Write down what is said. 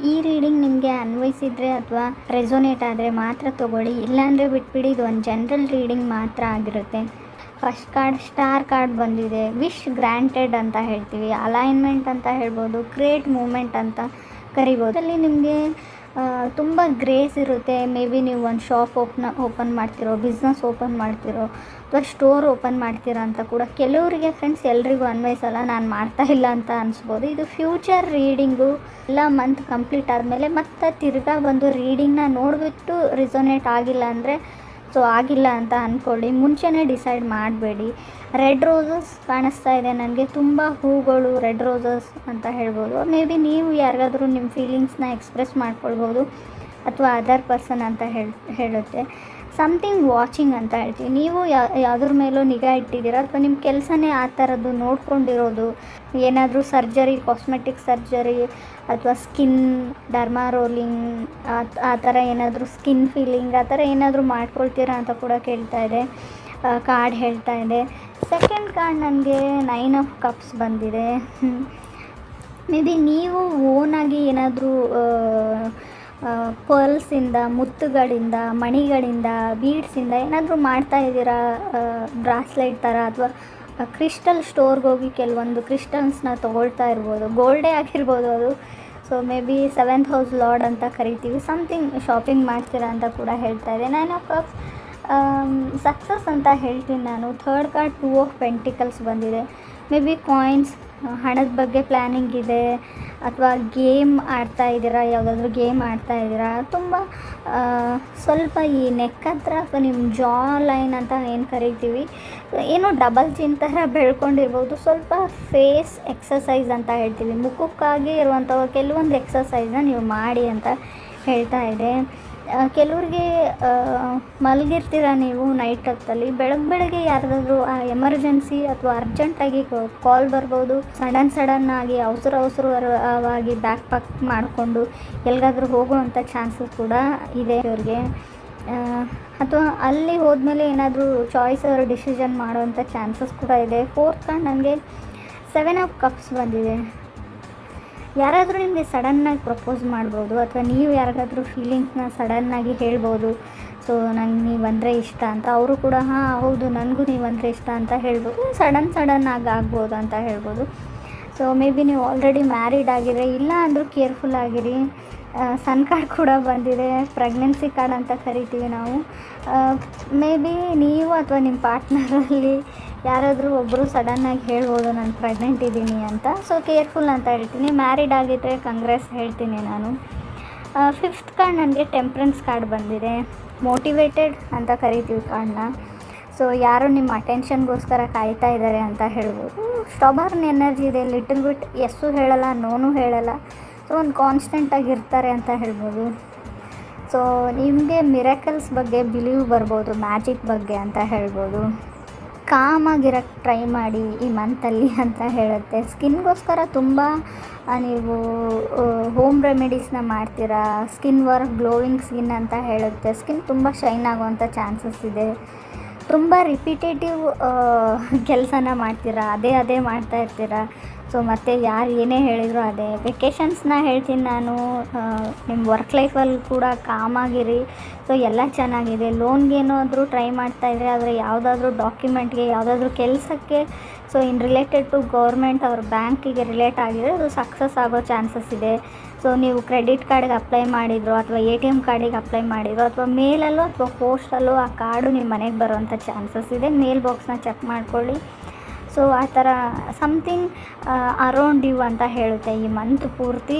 ಈ ರೀಡಿಂಗ್ ನಿಮಗೆ ಅನ್ವಯಿಸಿದರೆ ಅಥವಾ ರೆಸೊನೇಟ್ ಆದರೆ ಮಾತ್ರ ತೊಗೊಳ್ಳಿ, ಇಲ್ಲಾಂದರೆ ಬಿಟ್ಬಿಡಿ. ಇದು ಒಂದು ಜನರಲ್ ರೀಡಿಂಗ್ ಮಾತ್ರ ಆಗಿರುತ್ತೆ. ಫಸ್ಟ್ ಕಾರ್ಡ್ ಸ್ಟಾರ್ ಕಾರ್ಡ್ ಬಂದಿದೆ. ವಿಶ್ ಗ್ರ್ಯಾಂಟೆಡ್ ಅಂತ ಹೇಳ್ತೀವಿ, ಅಲೈನ್ಮೆಂಟ್ ಅಂತ ಹೇಳ್ಬೋದು, ಕ್ರಿಯೇಟ್ ಮೂಮೆಂಟ್ ಅಂತ ಕರಿಬೋದು. ಅಲ್ಲಿ ನಿಮಗೆ ತುಂಬ ಗ್ರೇಸ್ ಇರುತ್ತೆ. ಮೇ ಬಿ ನೀವು ಒಂದು ಶಾಪ್ ಓಪನ್ ಮಾಡ್ತಿರೋ, ಬಿಸ್ನೆಸ್ ಓಪನ್ ಮಾಡ್ತಿರೋ, ಅಥವಾ ಸ್ಟೋರ್ ಓಪನ್ ಮಾಡ್ತೀರಾ ಅಂತ ಕೂಡ ಕೆಲವರಿಗೆ ಫ್ರೆಂಡ್ಸ್ ಎಲ್ರಿಗೂ ಅನ್ವಯಿಸಲ್ಲ. ನಾನು ಮಾಡ್ತಾ ಇಲ್ಲ ಅಂತ ಅನಿಸ್ಬೋದು. ಇದು ಫ್ಯೂಚರ್ ರೀಡಿಂಗು. ಎಲ್ಲ ಮಂತ್ ಕಂಪ್ಲೀಟ್ ಆದಮೇಲೆ ಮತ್ತೆ ತಿರ್ಗಾ ಬಂದು ರೀಡಿಂಗ್ನ ನೋಡಿಬಿಟ್ಟು ರಿಸೊನೇಟ್ ಆಗಿಲ್ಲ ಅಂದರೆ ಸೊ ಆಗಿಲ್ಲ ಅಂತ ಅಂದ್ಕೊಳ್ಳಿ. ಮುಂಚೆನೇ ಡಿಸೈಡ್ ಮಾಡಬೇಡಿ. ರೆಡ್ ರೋಸಸ್ ಕಾಣಿಸ್ತಾ ಇದೆ ನನಗೆ, ತುಂಬ ಹೂಗಳು, ರೆಡ್ ರೋಸಸ್ ಅಂತ ಹೇಳ್ಬೋದು. ಮೇ ಬಿ ನೀವು ಯಾರಿಗಾದ್ರೂ ನಿಮ್ಮ ಫೀಲಿಂಗ್ಸ್ನ ಎಕ್ಸ್ಪ್ರೆಸ್ ಮಾಡ್ಕೊಳ್ಬೋದು, ಅಥವಾ ಅದರ್ ಪರ್ಸನ್ ಅಂತ ಹೇಳುತ್ತೆ. ಸಮಥಿಂಗ್ ವಾಚಿಂಗ್ ಅಂತ ಹೇಳ್ತೀವಿ. ನೀವು ಯಾವುದ್ರ ಮೇಲೂ ನಿಗಾ ಇಟ್ಟಿದ್ದೀರಾ, ಅಥವಾ ನಿಮ್ಮ ಕೆಲಸನೇ ಆ ಥರದ್ದು ನೋಡ್ಕೊಂಡಿರೋದು. ಏನಾದರೂ ಸರ್ಜರಿ, ಕಾಸ್ಮೆಟಿಕ್ ಸರ್ಜರಿ, ಅಥವಾ ಸ್ಕಿನ್ ಡರ್ಮಾ ರೋಲಿಂಗ್, ಆ ಥರ ಏನಾದರೂ ಸ್ಕಿನ್ ಫೀಲಿಂಗ್ ಆ ಥರ ಏನಾದರೂ ಮಾಡ್ಕೊಳ್ತೀರಾ ಅಂತ ಕೂಡ ಕೇಳ್ತಾ ಇದೆ ಕಾರ್ಡ್ ಹೇಳ್ತಾ ಇದೆ. ಸೆಕೆಂಡ್ ಕಾರ್ಡ್ ನನಗೆ 9 ಆಫ್ ಕಪ್ಸ್ ಬಂದಿದೆ. ಮೇ ಬಿ ನೀವು ಓನಾಗಿ ಏನಾದರೂ ಪರ್ಲ್ಸಿಂದ, ಮುತ್ತುಗಳಿಂದ, ಮಣಿಗಳಿಂದ, ಬೀಡ್ಸಿಂದ ಏನಾದರೂ ಮಾಡ್ತಾ ಇದ್ದೀರಾ, ಬ್ರಾಸ್ಲೆಟ್ ಥರ, ಅಥವಾ ಕ್ರಿಸ್ಟಲ್ ಸ್ಟೋರ್ಗೆ ಹೋಗಿ ಕೆಲವೊಂದು ಕ್ರಿಸ್ಟಲ್ಸ್ನ ತೊಗೊಳ್ತಾ ಇರ್ಬೋದು. ಗೋಲ್ಡೇ ಆಗಿರ್ಬೋದು ಅದು. So may be 7th house lord ಅಂತ ಕರಿತೀವಿ. ಸಮಥಿಂಗ್ ಶಾಪಿಂಗ್ ಮಾಡ್ತೀರಾ ಅಂತ ಕೂಡ ಹೇಳ್ತಾ ಇದೆ. 9 ಆಫ್ ಕಪ್ಸ್ ಸಕ್ಸಸ್ ಅಂತ ಹೇಳ್ತೀನಿ ನಾನು. ಥರ್ಡ್ ಕಾರ್ಡ್ 2 ಆಫ್ ಪೆಂಟಿಕಲ್ಸ್ ಬಂದಿದೆ. ಮೇ ಬಿ ಕಾಯಿನ್ಸ್, ಹಣದ ಬಗ್ಗೆ ಪ್ಲ್ಯಾನಿಂಗ್ ಇದೆ, ಅಥವಾ ಗೇಮ್ ಆಡ್ತಾ ಇದ್ದೀರಾ, ಯಾವುದಾದ್ರೂ ಗೇಮ್ ಆಡ್ತಾ ಇದ್ದೀರಾ. ತುಂಬ ಸ್ವಲ್ಪ ಈ ನೆಕ್ ಹತ್ರ ಅಥವಾ ನಿಮ್ಮ ಜಾ ಲೈನ್ ಅಂತ ಏನು ಕರಿತೀವಿ, ಏನೋ ಡಬಲ್ ಚಿನ್ ಥರ ಬೆಳ್ಕೊಂಡಿರ್ಬೋದು. ಸ್ವಲ್ಪ ಫೇಸ್ ಎಕ್ಸಸೈಸ್ ಅಂತ ಹೇಳ್ತೀವಿ, ಮುಖಕ್ಕಾಗಿ ಇರುವಂಥ ಕೆಲವೊಂದು ಎಕ್ಸಸೈಸ್ನ ನೀವು ಮಾಡಿ ಅಂತ ಹೇಳ್ತಾ ಇದೆ. ಕೆಲವ್ರಿಗೆ ಮಲಗಿರ್ತೀರ ನೀವು ನೈಟ್ ಹೊತ್ತಲ್ಲಿ, ಬೆಳಗ್ಗೆ ಯಾರ್ದಾದ್ರೂ ಎಮರ್ಜೆನ್ಸಿ ಅಥವಾ ಅರ್ಜೆಂಟಾಗಿ ಕಾಲ್ ಬರ್ಬೋದು. ಸಡನ್ನಾಗಿ ಅವಸರವಾಗಿ ಬ್ಯಾಗ್ ಪ್ಯಾಕ್ ಮಾಡಿಕೊಂಡು ಎಲ್ಲಿಗಾದ್ರೂ ಹೋಗುವಂಥ ಚಾನ್ಸಸ್ ಕೂಡ ಇದೆ ಅವ್ರಿಗೆ. ಅಥವಾ ಅಲ್ಲಿ ಹೋದ್ಮೇಲೆ ಏನಾದರೂ ಚಾಯ್ಸ್ ಅವರು ಡಿಸಿಷನ್ ಮಾಡೋವಂಥ ಚಾನ್ಸಸ್ ಕೂಡ ಇದೆ. ಫೋರ್ತ್ ಕಾರ್ಡ್ ನನಗೆ 7 ಆಫ್ ಕಪ್ಸ್ ಬಂದಿದೆ. ಯಾರಾದರೂ ನಿಮಗೆ ಸಡನ್ನಾಗಿ ಪ್ರಪೋಸ್ ಮಾಡ್ಬೋದು, ಅಥವಾ ನೀವು ಯಾರಿಗಾದ್ರೂ ಫೀಲಿಂಗ್ಸ್ನ ಸಡನ್ನಾಗಿ ಹೇಳ್ಬೋದು. ಸೊ ನಂಗೆ ನೀವಂದರೆ ಇಷ್ಟ ಅಂತ, ಅವರು ಕೂಡ ಹಾಂ ಹೌದು ನನಗೂ ನೀವಂದರೆ ಇಷ್ಟ ಅಂತ ಹೇಳ್ಬೋದು. ಸಡನ್ನಾಗಿ ಆಗ್ಬೋದು ಅಂತ ಹೇಳ್ಬೋದು. ಸೊ ಮೇ ಬಿ ನೀವು ಆಲ್ರೆಡಿ ಮ್ಯಾರಿಡ್ ಆಗಿದ್ರೆ, ಇಲ್ಲ ಅಂದರೂ ಕೇರ್ಫುಲ್ ಆಗಿರಿ. ಸನ್ ಕಾರ್ಡ್ ಕೂಡ ಬಂದಿದೆ, ಪ್ರೆಗ್ನೆನ್ಸಿ ಕಾರ್ಡ್ ಅಂತ ಕರಿತೀವಿ ನಾವು. ಮೇ ಬಿ ನೀವು ಅಥವಾ ನಿಮ್ಮ ಪಾರ್ಟ್ನರಲ್ಲಿ ಯಾರಾದರೂ ಒಬ್ಬರು ಸಡನ್ನಾಗಿ ಹೇಳ್ಬೋದು ನಾನು ಪ್ರೆಗ್ನೆಂಟ್ ಇದ್ದೀನಿ ಅಂತ. ಸೊ ಕೇರ್ಫುಲ್ ಅಂತ ಹೇಳ್ತೀನಿ. ಮ್ಯಾರಿಡ್ ಆಗಿದ್ದರೆ ಕಂಗ್ರೆಸ್ ಹೇಳ್ತೀನಿ ನಾನು. ಫಿಫ್ತ್ ಕಾರ್ಡ್ ನನಗೆ ಟೆಂಪ್ರೆನ್ಸ್ ಕಾರ್ಡ್ ಬಂದಿದೆ. ಮೋಟಿವೇಟೆಡ್ ಅಂತ ಕರಿತೀವಿ ಕಾರ್ಡ್ನ. ಸೊ ಯಾರು ನಿಮ್ಮ ಅಟೆನ್ಷನ್ಗೋಸ್ಕರ ಕಾಯ್ತಾ ಇದ್ದಾರೆ ಅಂತ ಹೇಳ್ಬೋದು. ಸ್ಟಬರ್ನ್ ಎನರ್ಜಿ ಇದೆ, ಲಿಟಲ್ ಬಿಟ್ ಎಸ್ಸು ಹೇಳಲ್ಲ, ನೋನು ಹೇಳಲ್ಲ. ಸೊ ಒಂದು ಕಾನ್ಸ್ಟೆಂಟಾಗಿ ಇರ್ತಾರೆ ಅಂತ ಹೇಳ್ಬೋದು. ಸೊ ನಿಮಗೆ ಮಿರಾಕಲ್ಸ್ ಬಗ್ಗೆ ಬಿಲೀವ್ ಬರ್ಬೋದು, ಮ್ಯಾಜಿಕ್ ಬಗ್ಗೆ ಅಂತ ಹೇಳ್ಬೋದು. ಕಾಮಾಗಿರೋಕ್ಕೆ ಟ್ರೈ ಮಾಡಿ ಈ ಮಂತಲ್ಲಿ ಅಂತ ಹೇಳುತ್ತೆ. ಸ್ಕಿನ್ಗೋಸ್ಕರ ತುಂಬ ನೀವು ಹೋಮ್ ರೆಮಿಡೀಸ್ನ ಮಾಡ್ತೀರಾ. ಸ್ಕಿನ್ ವರ್ಕ್, ಗ್ಲೋವಿಂಗ್ ಸ್ಕಿನ್ ಅಂತ ಹೇಳುತ್ತೆ. ಸ್ಕಿನ್ ತುಂಬ ಶೈನ್ ಆಗುವಂಥ ಚಾನ್ಸಸ್ ಇದೆ. ತುಂಬ ರಿಪಿಟೇಟಿವ್ ಕೆಲಸನ ಮಾಡ್ತೀರಾ, ಅದೇ ಮಾಡ್ತಾ ಇರ್ತೀರಾ. ಸೊ ಮತ್ತು ಯಾರು ಏನೇ ಹೇಳಿದ್ರು ಅದೇ. ವೆಕೇಷನ್ಸ್ನ ಹೇಳ್ತೀನಿ ನಾನು. ನಿಮ್ಮ ವರ್ಕ್ ಲೈಫಲ್ಲಿ ಕೂಡ ಕಾಮಾಗಿರಿ. ಸೊ ಎಲ್ಲ ಚೆನ್ನಾಗಿದೆ. ಲೋನ್ಗೇನಾದರೂ ಟ್ರೈ ಮಾಡ್ತಾಯಿದ್ರೆ, ಆದರೆ ಯಾವುದಾದ್ರೂ ಡಾಕ್ಯುಮೆಂಟ್ಗೆ, ಯಾವುದಾದ್ರೂ ಕೆಲಸಕ್ಕೆ, so in related to government ಅವ್ರ ಬ್ಯಾಂಕಿಗೆ ರಿಲೇಟ್ ಆಗಿದ್ರೆ ಅದು ಸಕ್ಸಸ್ ಆಗೋ ಚಾನ್ಸಸ್ ಇದೆ. ಸೊ ನೀವು ಕ್ರೆಡಿಟ್ ಕಾರ್ಡಿಗೆ ಅಪ್ಲೈ ಮಾಡಿದ್ರು, ಅಥವಾ ATM ಕಾರ್ಡಿಗೆ ಅಪ್ಲೈ ಮಾಡಿದ್ರು, ಅಥವಾ ಮೇಲಲ್ಲೋ ಅಥವಾ ಪೋಸ್ಟಲ್ಲೋ ಆ ಕಾರ್ಡು ನಿಮ್ಮ ಮನೆಗೆ ಬರೋವಂಥ ಚಾನ್ಸಸ್ ಇದೆ. ಮೇಲ್ ಬಾಕ್ಸ್ನ ಚೆಕ್ ಮಾಡ್ಕೊಳ್ಳಿ. ಸೊ ಆ ಥರ ಸಮಥಿಂಗ್ ಅರೌಂಡ್ ಯು ಅಂತ ಹೇಳುತ್ತೆ ಈ ಮಂತ್ ಪೂರ್ತಿ.